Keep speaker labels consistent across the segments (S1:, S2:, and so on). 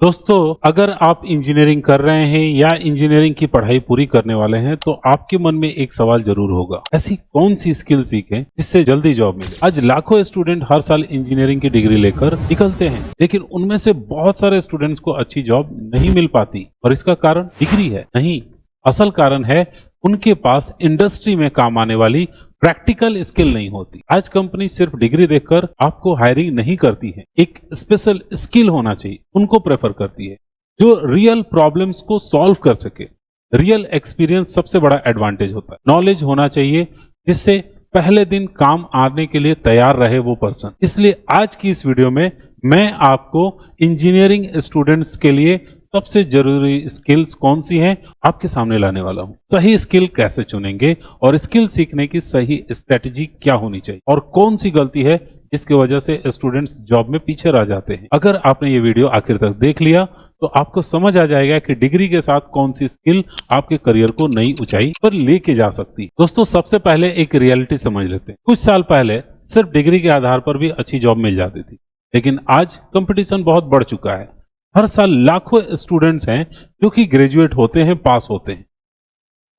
S1: दोस्तों, अगर आप इंजीनियरिंग कर रहे हैं या इंजीनियरिंग की पढ़ाई पूरी करने वाले हैं तो आपके मन में एक सवाल जरूर होगा, ऐसी कौन सी स्किल सीखें जिससे जल्दी जॉब मिले। आज लाखों स्टूडेंट हर साल इंजीनियरिंग की डिग्री लेकर निकलते हैं, लेकिन उनमें से बहुत सारे स्टूडेंट्स को अच्छी जॉब नहीं मिल पाती। और इसका कारण डिग्री है? नहीं, असल कारण है उनके पास इंडस्ट्री में काम आने वाली प्रैक्टिकल स्किल नहीं होती। आज कंपनी सिर्फ डिग्री देखकर आपको हायरिंग नहीं करती है, एक स्पेशल स्किल होना चाहिए उनको प्रेफर करती है जो रियल प्रॉब्लम्स को सॉल्व कर सके। रियल एक्सपीरियंस सबसे बड़ा एडवांटेज होता है। नॉलेज होना चाहिए जिससे पहले दिन काम आने के लिए तैयार रहे वो पर्सन। इसलिए आज की इस वीडियो में मैं आपको इंजीनियरिंग स्टूडेंट्स के लिए सबसे जरूरी स्किल्स कौन सी हैं आपके सामने लाने वाला हूं। सही स्किल कैसे चुनेंगे और स्किल सीखने की सही स्ट्रेटजी क्या होनी चाहिए और कौन सी गलती है जिसकी वजह से स्टूडेंट्स जॉब में पीछे रह जाते हैं। अगर आपने ये वीडियो आखिर तक देख लिया तो आपको समझ आ जाएगा कि डिग्री के साथ कौन सी स्किल आपके करियर को नई ऊंचाई पर लेके जा सकती है। दोस्तों, सबसे पहले एक रियलिटी समझ लेते हैं। कुछ साल पहले सिर्फ डिग्री के आधार पर भी अच्छी जॉब मिल जाती थी, लेकिन आज कंपटीशन बहुत बढ़ चुका है। हर साल लाखों स्टूडेंट्स हैं जो कि ग्रेजुएट होते हैं, पास होते हैं।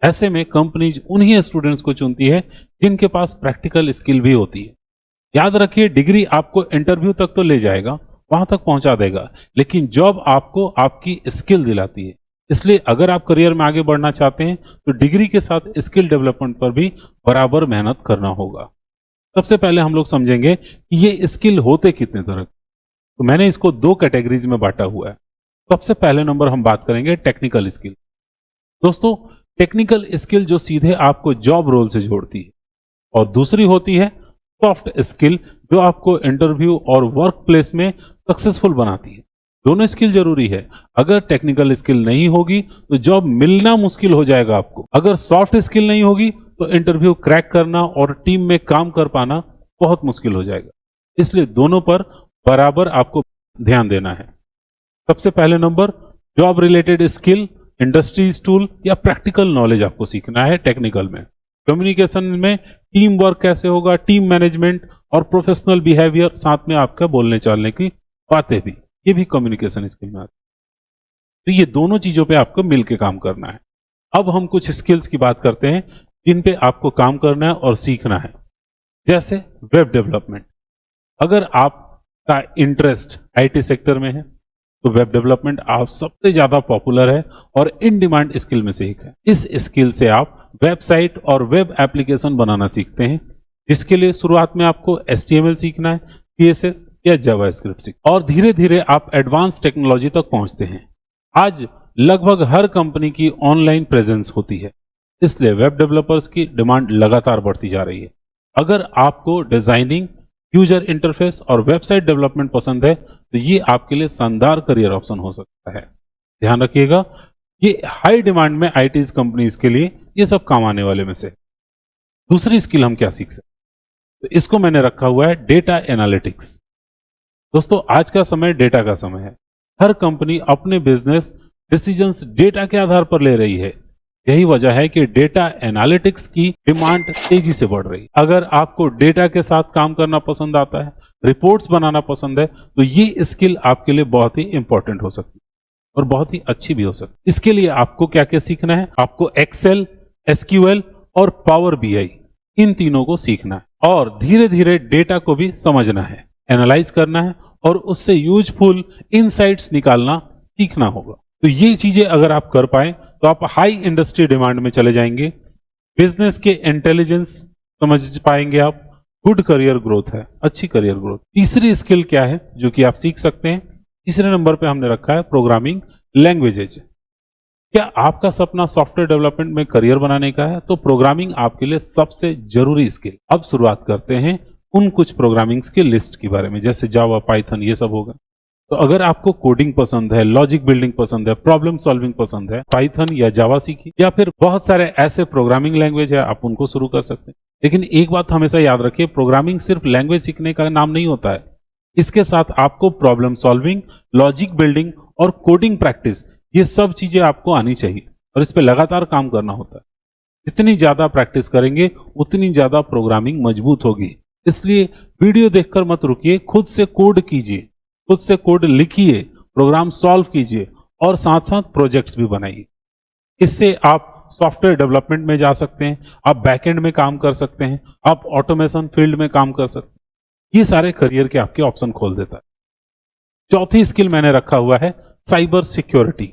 S1: ऐसे में कंपनीज उन्हीं स्टूडेंट्स को चुनती है जिनके पास प्रैक्टिकल स्किल भी होती है। याद रखिए, डिग्री आपको इंटरव्यू तक तो ले जाएगा, वहां तक पहुंचा देगा, लेकिन जॉब आपको आपकी स्किल दिलाती है। इसलिए अगर आप करियर में आगे बढ़ना चाहते हैं तो डिग्री के साथ स्किल डेवलपमेंट पर भी बराबर मेहनत करना होगा। सबसे पहले हम लोग समझेंगे कि ये स्किल होते कितने तरह के। तो मैंने इसको दो कैटेगरीज में बांटा हुआ है। सबसे पहले नंबर हम बात करेंगे टेक्निकल स्किल। दोस्तों, टेक्निकल स्किल जो सीधे आपको जॉब रोल से जोड़ती है, और दूसरी होती है सॉफ्ट स्किल जो आपको इंटरव्यू और वर्क प्लेस में सक्सेसफुल बनाती है। दोनों स्किल जरूरी है। अगर टेक्निकल स्किल नहीं होगी तो जॉब मिलना मुश्किल हो जाएगा आपको। अगर सॉफ्ट स्किल नहीं होगी तो इंटरव्यू क्रैक करना और टीम में काम कर पाना बहुत मुश्किल हो जाएगा। इसलिए दोनों पर बराबर आपको ध्यान देना है। सबसे पहले number, job related skill, industries tool या प्रैक्टिकल नॉलेज आपको सीखना है टेक्निकल में। कम्युनिकेशन में टीम वर्क कैसे होगा, टीम मैनेजमेंट और प्रोफेशनल बिहेवियर, साथ में आपका बोलने चालने की बातें भी, ये भी कम्युनिकेशन स्किल में आती है। तो ये दोनों चीजों पे आपको मिलकर काम करना है। अब हम कुछ स्किल्स की बात करते हैं जिन पे आपको काम करना है और सीखना है, जैसे वेब डेवलपमेंट। अगर आपका इंटरेस्ट आईटी सेक्टर में है तो वेब डेवलपमेंट आप सबसे ज्यादा पॉपुलर है और इन डिमांड स्किल में से एक है। इस स्किल से आप वेबसाइट और वेब एप्लीकेशन बनाना सीखते हैं, जिसके लिए शुरुआत में आपको HTML सीखना है, CSS या जावास्क्रिप्ट सीखना, और धीरे धीरे आप एडवांस टेक्नोलॉजी तक पहुंचते हैं। आज लगभग हर कंपनी की ऑनलाइन प्रेजेंस होती है, इसलिए वेब डेवलपर्स की डिमांड लगातार बढ़ती जा रही है। अगर आपको डिजाइनिंग, यूजर इंटरफेस और वेबसाइट डेवलपमेंट पसंद है तो ये आपके लिए शानदार करियर ऑप्शन हो सकता है। ध्यान रखिएगा, ये हाई डिमांड में आईटी कंपनीज के लिए ये सब काम आने वाले में से। दूसरी स्किल हम क्या सीख सकते हैं, तो इसको मैंने रखा हुआ है डेटा एनालिटिक्स। दोस्तों, आज का समय डेटा का समय है। हर कंपनी अपने बिजनेस डिसीजंस डेटा के आधार पर ले रही है। यही वजह है कि डेटा एनालिटिक्स की डिमांड तेजी से बढ़ रही है। अगर आपको डेटा के साथ काम करना पसंद आता है, रिपोर्ट्स बनाना पसंद है, तो ये स्किल आपके लिए बहुत ही इंपॉर्टेंट हो सकती है और बहुत ही अच्छी भी हो सकती है। इसके लिए आपको क्या क्या सीखना है? आपको एक्सेल, SQL और पावर BI, इन तीनों को सीखना है और धीरे धीरे डेटा को भी समझना है, एनालाइज करना है और उससे यूजफुल इनसाइट्स निकालना सीखना होगा। तो ये चीजें अगर आप कर पाए तो आप हाई इंडस्ट्री डिमांड में चले जाएंगे, बिजनेस के इंटेलिजेंस समझ पाएंगे आप, गुड करियर ग्रोथ है, अच्छी करियर ग्रोथ। तीसरी स्किल क्या है जो कि आप सीख सकते हैं? तीसरे नंबर पे हमने रखा है प्रोग्रामिंग लैंग्वेजेज। क्या आपका सपना सॉफ्टवेयर डेवलपमेंट में करियर बनाने का है? तो प्रोग्रामिंग आपके लिए सबसे जरूरी स्किल। अब शुरुआत करते हैं उन कुछ प्रोग्रामिंग की लिस्ट के बारे में, जैसे जावा, पाइथन, ये सब होगा। तो अगर आपको कोडिंग पसंद है, लॉजिक बिल्डिंग पसंद है, प्रॉब्लम सॉल्विंग पसंद है, पाइथन या जावा सीखिए, या फिर बहुत सारे ऐसे प्रोग्रामिंग लैंग्वेज है, आप उनको शुरू कर सकते हैं। लेकिन एक बात हमेशा याद रखिए, प्रोग्रामिंग सिर्फ लैंग्वेज सीखने का नाम नहीं होता है। इसके साथ आपको प्रॉब्लम सॉल्विंग, लॉजिक बिल्डिंग और कोडिंग प्रैक्टिस, ये सब चीजें आपको आनी चाहिए और इस पर लगातार काम करना होता है। जितनी ज्यादा प्रैक्टिस करेंगे उतनी ज्यादा प्रोग्रामिंग मजबूत होगी। इसलिए वीडियो देखकर मत रुकिए, खुद से कोड कीजिए, खुद से कोड लिखिए, प्रोग्राम सॉल्व कीजिए और साथ साथ प्रोजेक्ट्स भी बनाइए। इससे आप सॉफ्टवेयर डेवलपमेंट में जा सकते हैं, आप बैकएंड में काम कर सकते हैं, आप ऑटोमेशन फील्ड में काम कर सकते हैं। ये सारे करियर के आपके ऑप्शन खोल देता है। चौथी स्किल मैंने रखा हुआ है साइबर सिक्योरिटी।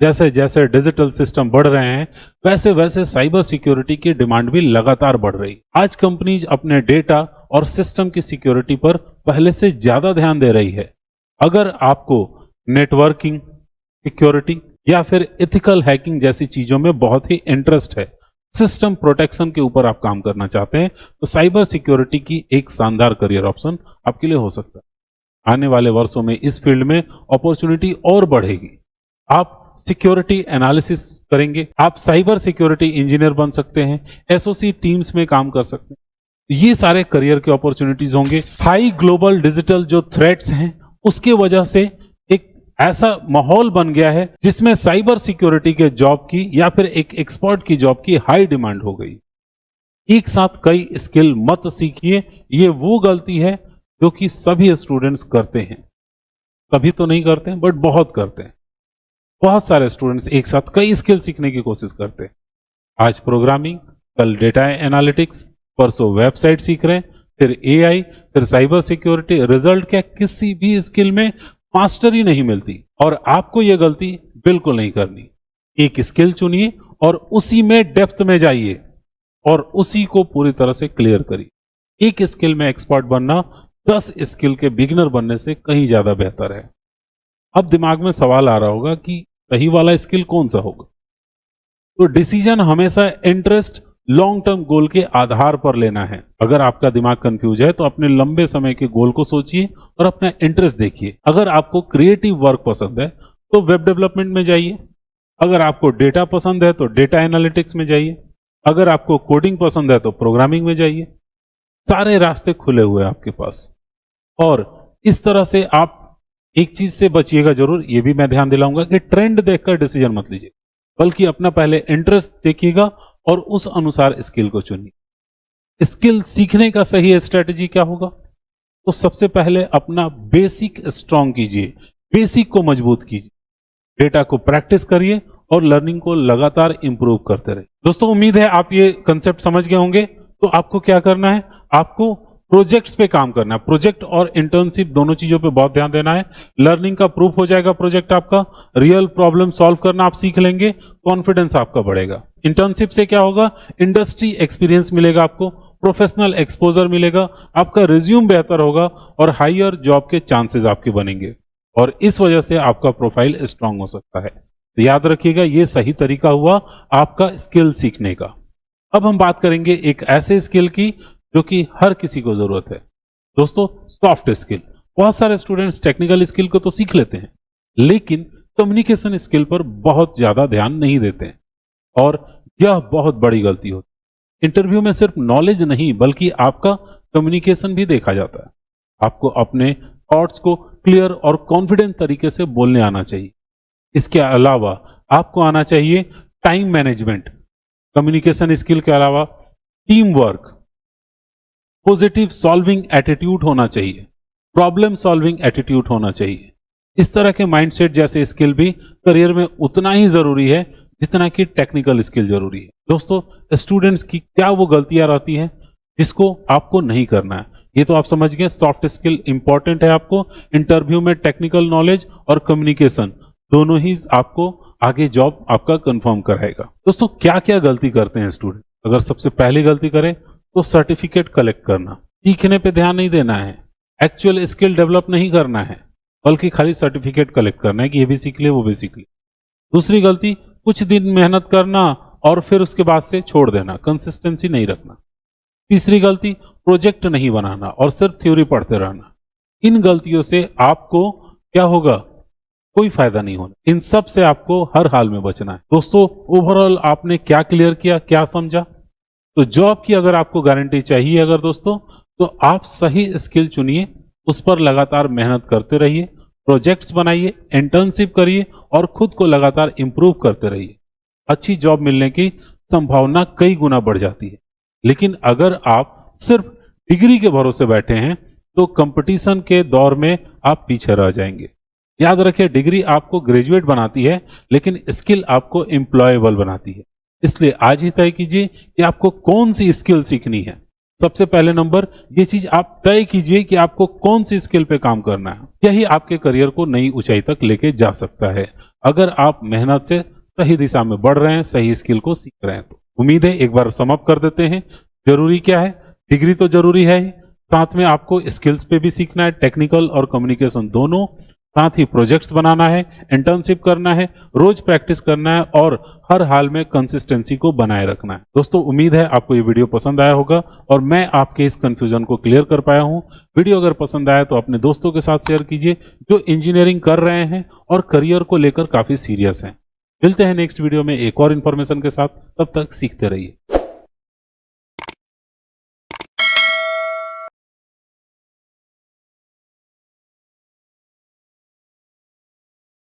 S1: जैसे जैसे डिजिटल सिस्टम बढ़ रहे हैं वैसे वैसे साइबर सिक्योरिटी की डिमांड भी लगातार बढ़ रही है। आज कंपनीज अपने डेटा और सिस्टम की सिक्योरिटी पर पहले से ज्यादा ध्यान दे रही है। अगर आपको नेटवर्किंग सिक्योरिटी या फिर एथिकल हैकिंग जैसी चीजों में बहुत ही इंटरेस्ट है, सिस्टम प्रोटेक्शन के ऊपर आप काम करना चाहते हैं, तो साइबर सिक्योरिटी की एक शानदार करियर ऑप्शन आपके लिए हो सकता है। आने वाले वर्षों में इस फील्ड में अपॉर्चुनिटी और बढ़ेगी। आप सिक्योरिटी एनालिसिस करेंगे, आप साइबर सिक्योरिटी इंजीनियर बन सकते हैं, एसओसी टीम्स में काम कर सकते हैं। ये सारे करियर के अपॉर्चुनिटीज होंगे। हाई ग्लोबल डिजिटल जो थ्रेट्स हैं उसके वजह से एक ऐसा माहौल बन गया है जिसमें साइबर सिक्योरिटी के जॉब की या फिर एक एक्सपर्ट की जॉब की हाई डिमांड हो गई। एक साथ कई स्किल मत सीखिए, ये वो गलती है जो कि सभी स्टूडेंट्स करते हैं। सभी तो नहीं करते हैं बट बहुत करते हैं। बहुत सारे स्टूडेंट्स एक साथ कई स्किल सीखने की कोशिश करते हैं। आज प्रोग्रामिंग, कल डेटा एनालिटिक्स, परसों वेबसाइट सीख रहे हैं, फिर एआई, फिर साइबर सिक्योरिटी। रिजल्ट क्या, किसी भी स्किल में मास्टरी नहीं मिलती और आपको यह गलती बिल्कुल नहीं करनी। एक स्किल चुनिए और उसी में डेप्थ में जाइए और उसी को पूरी तरह से क्लियर करिए। एक स्किल में एक्सपर्ट बनना 10 स्किल के बिगिनर बनने से कहीं ज्यादा बेहतर है। अब दिमाग में सवाल आ रहा होगा कि सही वाला स्किल कौन सा होगा। तो डिसीजन हमेशा इंटरेस्ट, लॉन्ग टर्म गोल के आधार पर लेना है। अगर आपका दिमाग कंफ्यूज है तो अपने लंबे समय के गोल को सोचिए और अपना इंटरेस्ट देखिए। अगर आपको क्रिएटिव वर्क पसंद है तो वेब डेवलपमेंट में जाइए। अगर आपको डेटा पसंद है तो डेटा एनालिटिक्स में जाइए। अगर आपको कोडिंग पसंद है तो प्रोग्रामिंग में जाइए। सारे रास्ते खुले हुए हैं आपके पास। और इस तरह से आप एक चीज से बचिएगा जरूर, ये भी मैं ध्यान दिलाऊंगा कि ट्रेंड देखकर डिसीजन मत लीजिए, बल्कि अपना पहले इंटरेस्ट देखिएगा और उस अनुसार स्किल को चुनिए। स्किल सीखने का सही स्ट्रेटजी क्या होगा? तो सबसे पहले अपना बेसिक स्ट्रांग कीजिए, बेसिक को मजबूत कीजिए, डेटा को प्रैक्टिस करिए और लर्निंग को लगातार इंप्रूव करते रहिए। दोस्तों, उम्मीद है आप ये कंसेप्ट समझ गए होंगे। तो आपको क्या करना है? आपको प्रोजेक्ट्स पे काम करना है। प्रोजेक्ट और इंटर्नशिप दोनों चीजों पे बहुत ध्यान देना है। लर्निंग का प्रूफ हो जाएगा प्रोजेक्ट आपका, रियल प्रॉब्लम सॉल्व करना आप सीख लेंगे, कॉन्फिडेंस आपका बढ़ेगा। इंटर्नशिप से क्या होगा? इंडस्ट्री एक्सपीरियंस मिलेगा आपको, प्रोफेशनल एक्सपोजर मिलेगा, आपका रिज्यूम बेहतर होगा और हायर जॉब के चांसेस आपके बनेंगे और इस वजह से आपका प्रोफाइल स्ट्रांग हो सकता है। तो याद रखिएगा, ये सही तरीका हुआ आपका स्किल सीखने का। अब हम बात करेंगे एक ऐसे स्किल की जो कि हर किसी को जरूरत है। दोस्तों, सॉफ्ट स्किल। बहुत सारे स्टूडेंट्स टेक्निकल स्किल को तो सीख लेते हैं लेकिन कम्युनिकेशन स्किल पर बहुत ज्यादा ध्यान नहीं देते हैं और यह बहुत बड़ी गलती होती है। इंटरव्यू में सिर्फ नॉलेज नहीं बल्कि आपका कम्युनिकेशन भी देखा जाता है। आपको अपने थॉट्स को क्लियर और कॉन्फिडेंट तरीके से बोलने आना चाहिए। इसके अलावा आपको आना चाहिए टाइम मैनेजमेंट। कम्युनिकेशन स्किल के अलावा team work, positive solving attitude होना चाहिए, प्रॉब्लम सॉल्विंग एटीट्यूड होना चाहिए। इस तरह के माइंडसेट जैसे स्किल भी करियर में उतना ही जरूरी है जितना कि टेक्निकल स्किल जरूरी है। दोस्तों, स्टूडेंट्स की क्या वो गलतियां रहती हैं जिसको आपको नहीं करना है? ये तो आप समझ गए, सॉफ्ट स्किल इंपॉर्टेंट है आपको। इंटरव्यू में टेक्निकल नॉलेज और कम्युनिकेशन दोनों ही आपको आगे जॉब आपका कंफर्म कराएगा। दोस्तों, क्या क्या गलती करते हैं स्टूडेंट? अगर सबसे पहली गलती करें तो सर्टिफिकेट कलेक्ट करना। सीखने पे ध्यान नहीं देना है, एक्चुअल स्किल डेवलप नहीं करना है, बल्कि खाली सर्टिफिकेट कलेक्ट करना है कि ये भी सीख ले वो भी सीख ले। दूसरी गलती, कुछ दिन मेहनत करना और फिर उसके बाद से छोड़ देना, कंसिस्टेंसी नहीं रखना। तीसरी गलती, प्रोजेक्ट नहीं बनाना और सिर्फ थ्योरी पढ़ते रहना। इन गलतियों से आपको क्या होगा? कोई फायदा नहीं होना। इन सब से आपको हर हाल में बचना है। दोस्तों, ओवरऑल आपने क्या क्लियर किया, क्या समझा? तो जॉब की अगर आपको गारंटी चाहिए अगर दोस्तों, तो आप सही स्किल चुनिए, उस पर लगातार मेहनत करते रहिए, प्रोजेक्ट्स बनाइए, इंटर्नशिप करिए और खुद को लगातार इंप्रूव करते रहिए। अच्छी जॉब मिलने की संभावना कई गुना बढ़ जाती है। लेकिन अगर आप सिर्फ डिग्री के भरोसे बैठे हैं तो कंपटीशन के दौर में आप पीछे रह जाएंगे। याद रखिए, डिग्री आपको ग्रेजुएट बनाती है, लेकिन स्किल आपको एम्प्लॉयबल बनाती है। इसलिए आज ही तय कीजिए कि आपको कौन सी स्किल सीखनी है। सबसे पहले नंबर, ये चीज आप तय कीजिए कि आपको कौन सी स्किल पे काम करना है। यही आपके करियर को नई ऊंचाई तक लेके जा सकता है, अगर आप मेहनत से सही दिशा में बढ़ रहे हैं, सही स्किल को सीख रहे हैं। तो उम्मीद है एक बार सम अप कर देते हैं। जरूरी क्या है? डिग्री तो जरूरी है ही, साथ में आपको स्किल्स पे भी सीखना है, टेक्निकल और कम्युनिकेशन दोनों। साथ ही प्रोजेक्ट्स बनाना है, इंटर्नशिप करना है, रोज प्रैक्टिस करना है और हर हाल में कंसिस्टेंसी को बनाए रखना है। दोस्तों, उम्मीद है आपको ये वीडियो पसंद आया होगा और मैं आपके इस कंफ्यूजन को क्लियर कर पाया हूं। वीडियो अगर पसंद आया तो अपने दोस्तों के साथ शेयर कीजिए जो इंजीनियरिंग कर रहे हैं और करियर को लेकर काफी सीरियस हैं। मिलते हैं नेक्स्ट वीडियो में एक और इन्फॉर्मेशन के साथ। तब तक सीखते रहिए।